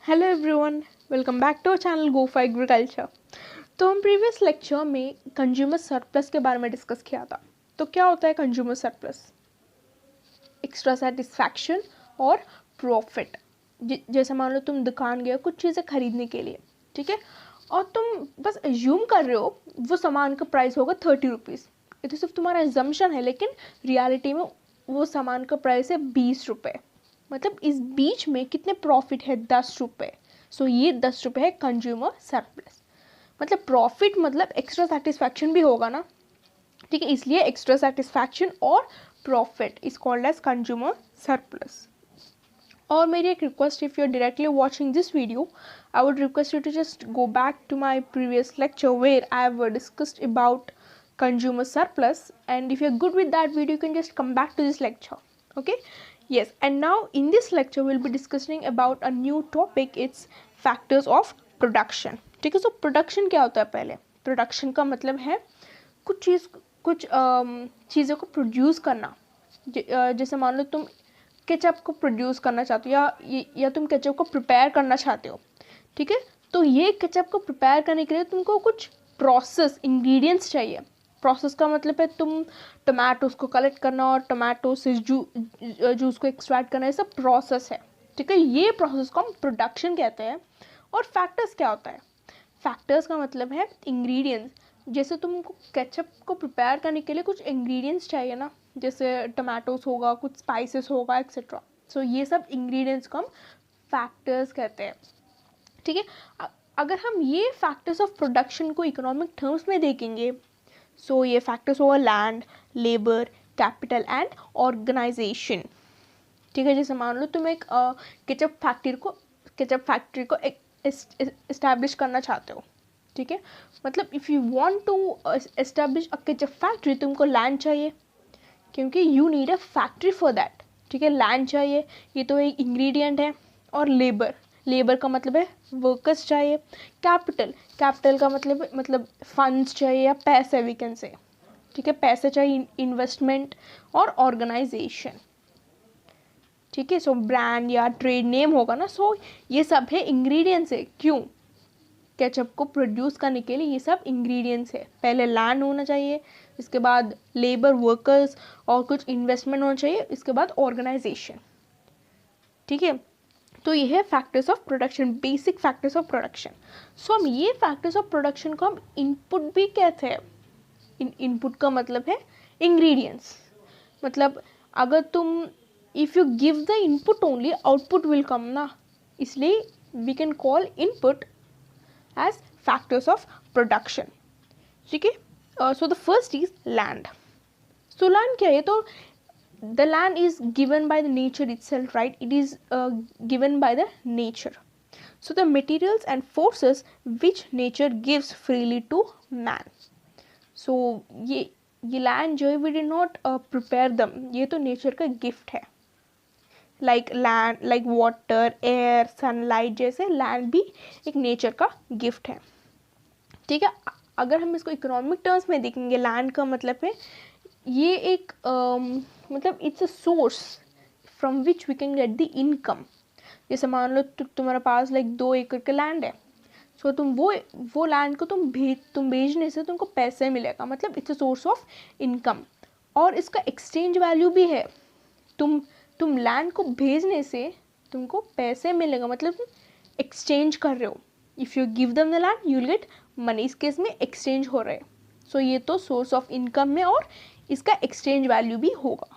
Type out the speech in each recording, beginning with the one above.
Hello everyone, welcome back to our channel go for agriculture. तो हम previous lecture में consumer surplus के बारे में डिस्कस किया था। तो क्या होता है कंज्यूमर सरप्लस? एक्स्ट्रा सेटिस्फैक्शन और प्रॉफिट। जैसे मान लो तुम दुकान गए कुछ चीज़ें खरीदने के लिए, ठीक है, और तुम बस एज्यूम कर रहे हो वो सामान का प्राइस होगा 30 रुपीज़। ये तो सिर्फ तुम्हारा एजम्पशन है, लेकिन रियलिटी में वो सामान का प्राइस है 20 रुपये। मतलब इस बीच में कितने प्रॉफिट है? 10 रुपये। सो ये 10 रुपये है कंज्यूमर सरप्लस। मतलब प्रॉफिट मतलब एक्स्ट्रा सेटिस्फैक्शन भी होगा ना, ठीक है, इसलिए एक्स्ट्रा सेटिस्फैक्शन और profit is called as consumer surplus. और मेरी एक request, if you are directly watching this video, I would request you to just go back to my previous lecture where I have discussed about consumer surplus, and if you're good with that video you can just come back to this lecture. Okay, yes, and now in this lecture we'll be discussing about a new topic. It's factors of production. ठीक है, so production क्या होता है? पहले production का मतलब है कुछ चीज़ों को प्रोड्यूस करना। जैसे मान लो तुम केचप को प्रोड्यूस करना चाहते हो या तुम केचप को प्रिपेयर करना चाहते हो, ठीक है, तो ये केचप को प्रिपेयर करने के लिए तुमको कुछ प्रोसेस इंग्रेडिएंट्स चाहिए। प्रोसेस का मतलब है तुम टमाटोस को कलेक्ट करना और टमाटो से जूस को एक्सट्रैक्ट करना, ये सब प्रोसेस है, ठीक है। ये प्रोसेस को हम प्रोडक्शन कहते हैं। और फैक्टर्स क्या होता है? फैक्टर्स का मतलब है इंग्रेडिएंट्स। जैसे तुमको केचप को प्रिपेयर करने के लिए कुछ इंग्रेडिएंट्स चाहिए ना, जैसे टमाटोस होगा, कुछ स्पाइसेस होगा, एक्सेट्रा। सो ये सब इंग्रेडिएंट्स को हम फैक्टर्स कहते हैं, ठीक है। अगर हम ये फैक्टर्स ऑफ प्रोडक्शन को इकोनॉमिक टर्म्स में देखेंगे, सो ये फैक्टर्स होगा land, labour, capital and organisation, ठीक है। जैसे मान लो तुम एक केचप फैक्ट्री को एस्टैब्लिश करना चाहते हो, ठीक है। मतलब if you want to establish a ketchup factory, तुमको लैंड चाहिए, क्योंकि you need a factory for that, ठीक है। लैंड चाहिए, ये तो एक इंग्रेडिएंट है। और लेबर का मतलब है वर्कर्स चाहिए। कैपिटल का मतलब फंड्स चाहिए या पैसे, वी कैन से, ठीक है, पैसे चाहिए, इन्वेस्टमेंट और ऑर्गेनाइजेशन, ठीक है। सो ब्रांड या ट्रेड नेम होगा ना, सो ये सब है इंग्रेडिएंट्स है। क्यों? केचप को प्रोड्यूस करने के लिए ये सब इंग्रेडिएंट्स है। पहले लैंड होना चाहिए, इसके बाद लेबर, वर्कर्स और कुछ इन्वेस्टमेंट होना चाहिए, इसके बाद ऑर्गेनाइजेशन, ठीक है। तो ये है factors of production, basic factors of production. So हम ये फैक्टर्स ऑफ प्रोडक्शन को हम इनपुट भी कहते हैं। इनपुट का मतलब है इंग्रेडिएंट्स। मतलब अगर तुम if you give the input only, output will come ना, इसलिए we can call input as factors of production, ठीक है। So the first is land. So land क्या है? तो the land is given by the nature itself, right? It is given by the nature. So the materials and forces which nature gives freely to man. So ये land जो है, we did not prepare them, ये तो nature का gift है। like land, like water, air, sunlight, जैसे land भी एक nature का gift है, ठीक है। अगर हम इसको इकोनॉमिक टर्म्स में देखेंगे, लैंड का मतलब है ये एक मतलब it's a source from which we can get the income. जैसे मान लो तुम्हारे पास लाइक 2 एकड़ का लैंड है, सो तुम वो लैंड को तुम बेचने से तुमको पैसे मिलेगा, मतलब it's a source of income. और इसका एक्सचेंज वैल्यू भी है। तुम लैंड को भेजने से तुमको पैसे मिलेगा, मतलब तुम एक्सचेंज कर रहे हो। If you give them the land you will get money, इस केस में एक्सचेंज हो रहे हैं। सो ये तो सोर्स ऑफ इनकम में और इसका एक्सचेंज वैल्यू भी होगा।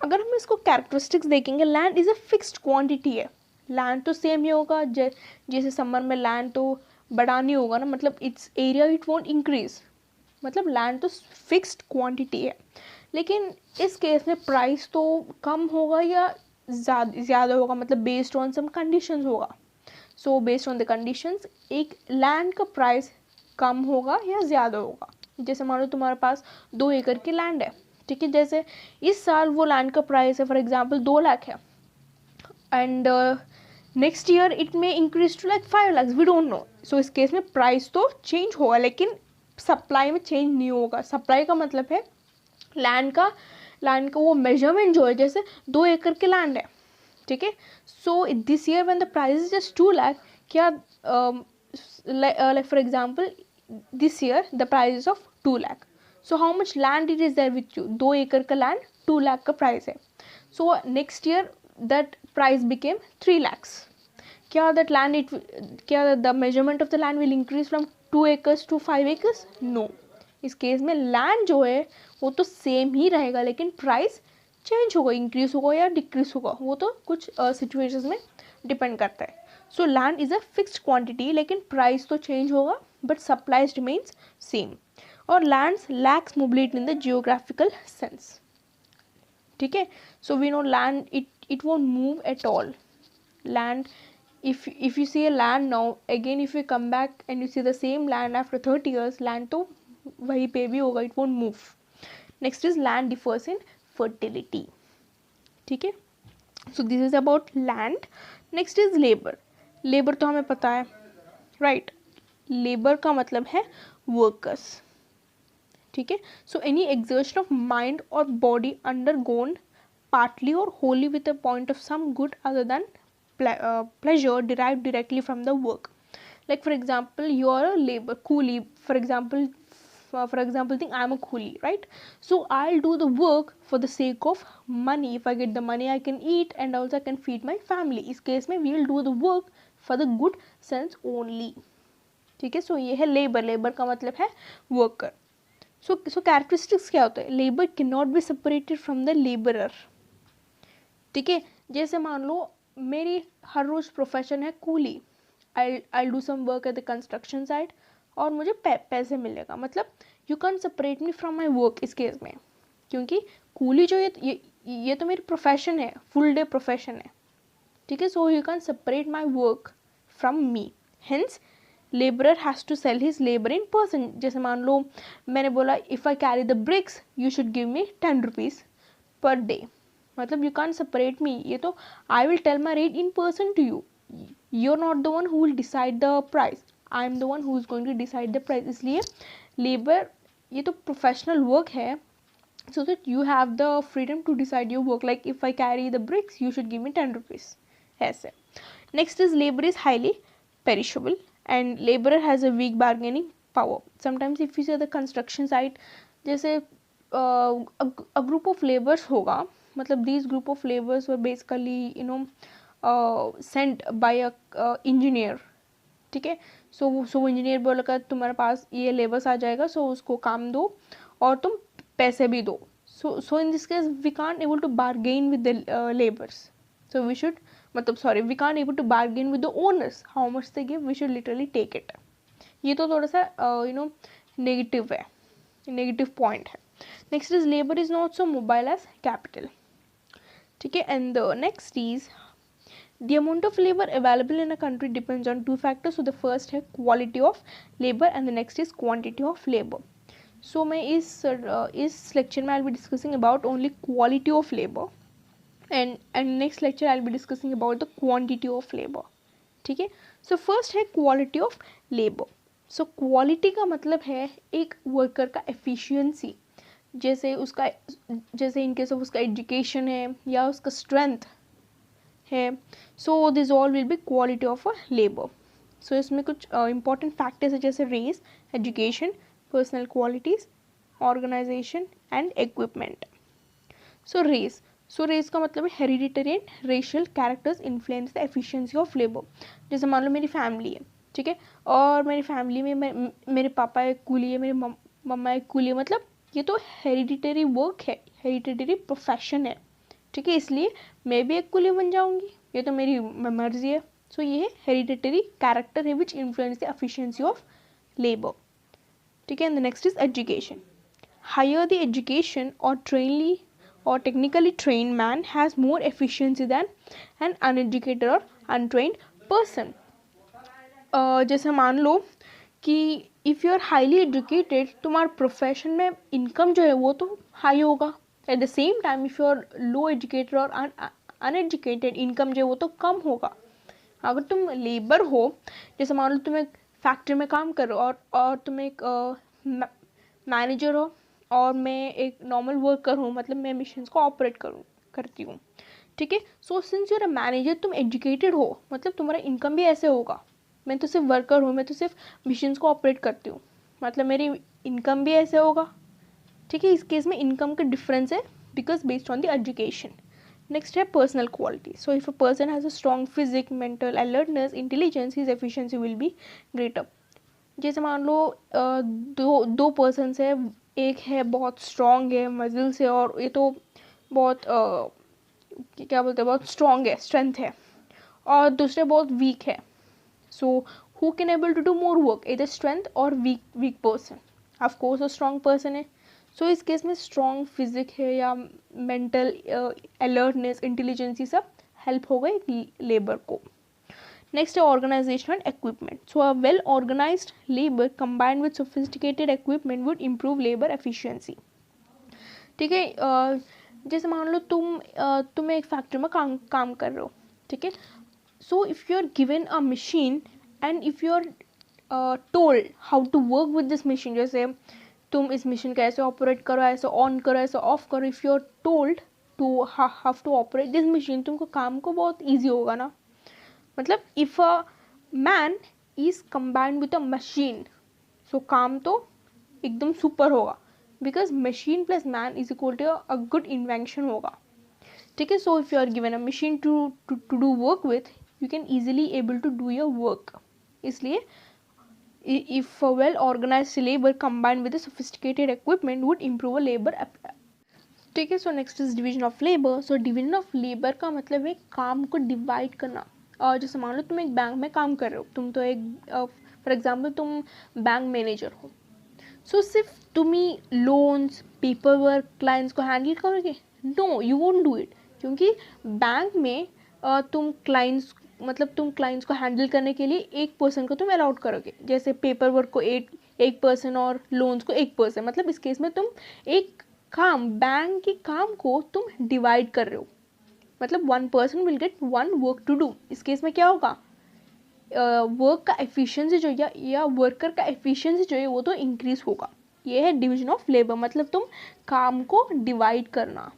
अगर हम इसको कैरेक्टरिस्टिक्स देखेंगे, land is a fixed quantity है। लैंड तो सेम ही होगा, जैसे समर में लैंड तो बड़ा नहीं होगा ना, मतलब it's area it won't increase, मतलब लैंड तो फिक्स्ड क्वांटिटी है। लेकिन इस केस में प्राइस तो कम होगा या ज़्यादा होगा, मतलब बेस्ड ऑन सम कंडीशंस होगा। So based on the conditions एक लैंड का प्राइस कम होगा या ज़्यादा होगा। जैसे मान लो तुम्हारे पास 2 एकड़ की लैंड है, ठीक है। जैसे इस साल वो लैंड का प्राइस है फॉर एग्जांपल 2 लाख है, एंड नेक्स्ट ईयर इट में increase to like 5 lakh, we don't know. So इस केस में प्राइस तो चेंज होगा, लेकिन सप्लाई में चेंज नहीं होगा। सप्लाई का मतलब है लैंड का वो मेजरमेंट जो है, जैसे 2 एकड़ की लैंड है, ठीक है. So this year when the price is just 2 lakh, क्या like for example this year the price is of 2 lakh. So how much land it is there with you? 2 एकड़ का लैंड 2 लाख का प्राइस है. So next year that price became 3 lakhs. क्या that land it क्या the measurement of the land will increase from 2 acres to 5 acres? No. इस case में land जो है वो तो सेम ही रहेगा, लेकिन प्राइस चेंज होगा, इंक्रीज होगा या डिक्रीज होगा, वो तो कुछ सिचुएशंस में डिपेंड करता है. So land is a fixed quantity, लेकिन प्राइस तो चेंज होगा बट सप्लाईज रिमेन्स सेम. और lands lacks mobility in the geographical sense. ठीक है. So we know land it won't move at all. Land if you see a land now, again if you come back and you see the same land after 30 years, land तो वहीं पे भी होगा, it won't move. Next is land differs in fertility. ठीक है. So this is about land. Next is labor. Labor तो हमें पता है, right? Labor का मतलब है workers. ठीक है. So any exertion of mind or body undergone partly or wholly with a point of some good other than pleasure derived directly from the work. Like for example you are a labor coolie, for example think I am a coolie, right? So I'll do the work for the sake of money. If I get the money I can eat and also I can feed my family. इस case में we will do the work for the good sense only. ठीक है. सो ये है labour. Labour का मतलब है worker. सो characteristics क्या होता है? Labour can not be separated from the labourer. ठीक है. जैसे मान लो मेरी हर रोज़ प्रोफेशन है coolie. I do some work at the construction site और मुझे पैसे मिलेगा. मतलब you can separate me from my work इस केस में, क्योंकि कूली जो ये तो मेरी प्रोफेशन है, फुल डे प्रोफेशन है. ठीक है. So you can separate my work from me. Hence labourer has to sell his labour in person. जैसे मान लो मैंने बोला if I carry the bricks you should give me 10 rupees per day. मतलब you can separate me. ये तो I will tell my rate in person to you. You are not the one who will decide the price. I am the one who is going to decide the price. इसलिए labour ये तो professional work है, so that you have the freedom to decide your work. Like if I carry the bricks you should give me 10 rupees. ऐसे. Next is labour is highly perishable and labourer has a weak bargaining power. Sometimes if you see the construction site, जैसे a group of labours होगा, मतलब these group of laborers were basically sent by a engineer. ठीक है. सो engineer बोलेगा तुम्हारे पास ये labours आ जाएगा, सो उसको काम दो और तुम पैसे भी दो. So in this case we can't able to bargain with the labours. So we should we can't able to bargain with the owners. How much they give we should literally take it. ये तो थोड़ा सा negative है, negative point है. Next is labour is not so mobile as capital. ठीक है. And the next is the amount of labor available in a country depends on two factors. So the first है quality of labor and the next is quantity of labor. So मैं इस lecture में I'll be discussing about only quality of labor and next lecture I'll be discussing about the quantity of labor. ठीक है. So first है quality of labor. So quality का मतलब है एक worker का efficiency. जैसे in case of उसका education है या उसका strength है. So this all will be quality of a labour. So इसमें कुछ इंपॉर्टेंट फैक्टर्स है जैसे race, education, personal qualities, organisation and equipment. So race का मतलब है hereditary and racial characters influence the efficiency of labour. जैसे मान लो मेरी फैमिली है, ठीक है, और मेरी फैमिली में मेरे पापा एक कूली है, मेरी मम्मा एक कूली है. मतलब ये तो हेरिडिटरी वर्क है, हेरिडिटरी प्रोफेशन है. ठीक है. इसलिए मैं भी एक कुली बन जाऊंगी, ये तो मेरी मर्जी है. सो ये है हेरिडिटरी कैरेक्टर है which influence the efficiency of labour. ठीक है. And the next is education. Higher the education और technically trained man has more efficiency than an uneducated और अनट्रेन्ड पर्सन. जैसे मान लो कि if you are highly educated, तुम्हारे प्रोफेशन में इनकम जो है वो तो हाई होगा. At the same time if you are low educated और अनएजुकेटेड, इनकम जो है वो तो कम होगा. अगर तुम लेबर हो, जैसे मान लो तुम एक फैक्ट्री में काम करो और तुम एक मैनेजर हो और मैं एक नॉर्मल वर्कर हूँ, मतलब मैं मशीन्स को ऑपरेट करती हूँ. ठीक है। So since you're a manager, तुम एजुकेटेड हो, मतलब तुम्हारा इनकम भी ऐसे होगा। मैं तो सिर्फ वर्कर हूँ, मैं तो सिर्फ मशीन्स को ऑपरेट करती हूँ, मतलब मेरी इनकम भी ऐसे होगा। ठीक है, इस केस में इनकम का डिफरेंस है because based on the education. Next है personal quality. So if a person has a strong physique, mental alertness, intelligence, his efficiency will be greater. जैसे मान लो दो पर्सन है, एक है बहुत स्ट्रॉन्ग है मजल्स है, और ये तो बहुत क्या बोलते हैं, बहुत स्ट्रॉन्ग है, स्ट्रेंथ है, और दूसरे बहुत वीक है। So who can able to do more work, इधर स्ट्रेंथ और weak person? Of course a strong person है। सो इस केस में स्ट्रॉन्ग फिजिक है या मेंटल अलर्टनेस, इंटेलिजेंसी सब हेल्प होगा एक लेबर को। नेक्स्ट है organisation and equipment. So a well organised labour combined with sophisticated equipment would improve labour efficiency. ठीक है, जैसे मान लो तुम एक फैक्ट्री में काम कर रहे हो, ठीक है। So if you are given a machine and if you are told how to work with this machine, जैसे तुम इस मशीन का ऐसे ऑपरेट करो, ऐसे ऑन करो, ऐसे ऑफ करो, if you are told to how to operate this machine, तुमको काम को बहुत ईजी होगा ना। मतलब if a man is combined with a machine, so काम तो एकदम सुपर होगा, because machine plus man is equal to a good invention होगा। ठीक है, so if you are given a machine to do work with, you can easily able to do your work. इसलिए if well organised labour combined with sophisticated equipment would improve labour. ठीक है, so next is division of labour. सो डिवीजन of लेबर का मतलब है काम को डिवाइड करना। और जैसे मान लो तुम एक बैंक में काम कर रहे हो, तुम तो एक फॉर एग्जाम्पल तुम बैंक मैनेजर हो। सो सिर्फ तुम ही लोन्स, पेपर वर्क, क्लाइंट्स को हैंडल करोगे? No, you won't do it, क्योंकि बैंक में तुम क्लाइंट्स को हैंडल करने के लिए एक पर्सन को तुम अलाउड करोगे, जैसे पेपर वर्क को एक पर्सन और लोन्स को एक पर्सन। मतलब इस केस में तुम एक बैंक के काम को तुम डिवाइड कर रहे हो, मतलब one person will get one work to do. इस केस में क्या होगा, वर्क का एफिशिएंसी जो या वर्कर का एफिशिएंसी जो है वो तो इंक्रीज होगा। ये है डिवीजन ऑफ लेबर, मतलब तुम काम को डिवाइड करना।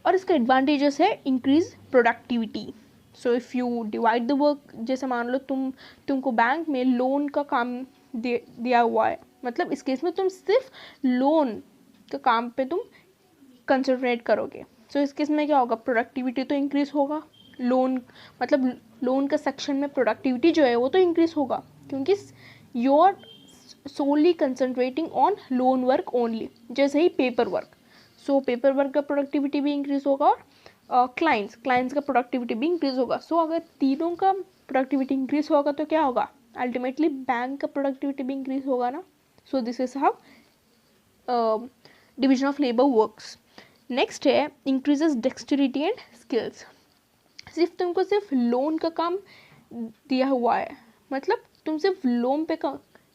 और इसका एडवांटेजेस है increase productivity. So if you divide the work, जैसे मान लो तुमको बैंक में लोन का काम दिया हुआ है, मतलब इस केस में तुम सिर्फ लोन के काम पे तुम कंसंट्रेट करोगे। सो इस केस में क्या होगा, प्रोडक्टिविटी तो इंक्रीज होगा। लोन का सेक्शन में प्रोडक्टिविटी जो है वो तो इंक्रीज होगा, क्योंकि you are solely concentrating on loan work only, जैसे ही paper work. So paper work का प्रोडक्टिविटी भी इंक्रीज होगा, और क्लाइंट्स का प्रोडक्टिविटी भी इंक्रीज होगा। सो अगर तीनों का प्रोडक्टिविटी इंक्रीज होगा तो क्या होगा, अल्टीमेटली बैंक का प्रोडक्टिविटी भी इंक्रीज होगा ना। सो this is how division of labour works. Next है इंक्रीजेस डेक्सटेरिटी एंड स्किल्स। सिर्फ लोन का काम दिया हुआ है, मतलब तुम सिर्फ लोन पे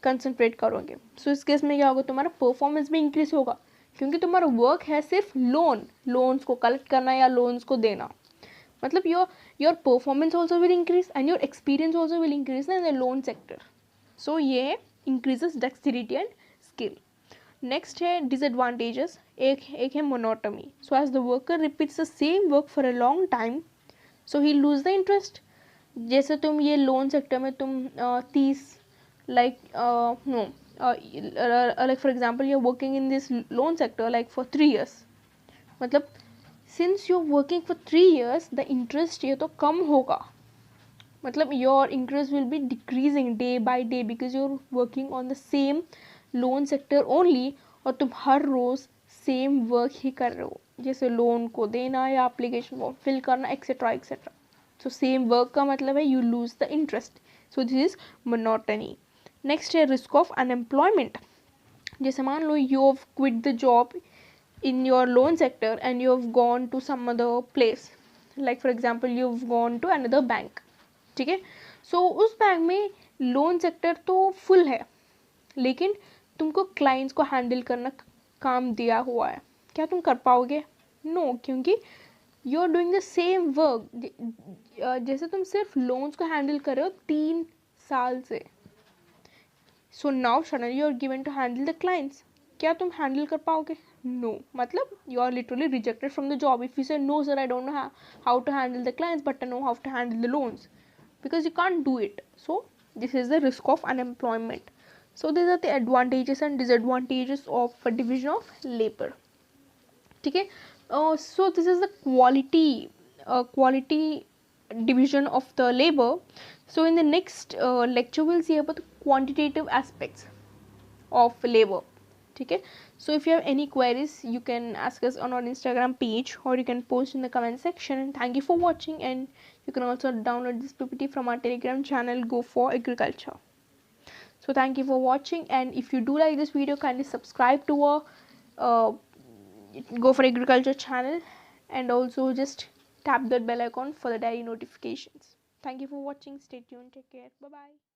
कंसंट्रेट करोगे। सो इस केस में क्या होगा, तुम्हारा परफॉर्मेंस भी इंक्रीज होगा, क्योंकि तुम्हारा वर्क है सिर्फ लोन्स को कलेक्ट करना या लोन्स को देना। मतलब your performance also will increase and your experience also will increase in the loan sector. So ये increases dexterity and skill. Next है डिसएडवांटेजेस। एक है monotony. So as the worker repeats the same work for a long time, so he lose the interest. जैसे तुम ये loan sector में तुम 30 like no like for example you're working in this loan sector like for 3 years, मतलब since you're working for 3 years the interest ये तो कम होगा, मतलब your interest will be decreasing day by day because you're working on the same loan sector only, और तुम हर रोज़ same work ही कर रहे हो, जैसे लोन को देना या एप्लीकेशन फॉर्म फिल करना etcetera etcetera. So same work का मतलब है you lose the interest. So this is monotony. Next है रिस्क ऑफ अनएम्प्लॉयमेंट। जैसे मान लो you have quit the job in your loan sector and you have gone to some other place, like for example you have gone to another bank. ठीक है, सो उस bank में loan sector तो full है, लेकिन तुमको क्लाइंट्स को handle करना काम दिया हुआ है, क्या तुम कर पाओगे? नो, क्योंकि you are doing the same work. जैसे तुम सिर्फ लोन्स को हैंडल कर रहे हो 3 साल से, so now suddenly you are given to handle the clients, क्या तुम हैंडल कर पाओगे? No, matlab you are literally rejected from the job if you say no sir, I don't know how to handle the clients, but I know how to handle the loans, because you can't do it. So this is the risk of unemployment. So these are the advantages and disadvantages of a division of labor. Okay. So this is the quality division of the labor. So in the next lecture we'll see about the quantitative aspects of labor. Okay. So if you have any queries, you can ask us on our Instagram page, or you can post in the comment section. And thank you for watching, and you can also download this PPT from our Telegram channel, Go for Agriculture. So thank you for watching, and if you do like this video, kindly subscribe to our uh, Go for Agriculture channel, and also just tap that bell icon for the daily notifications. Thank you for watching. Stay tuned. Take care. Bye bye.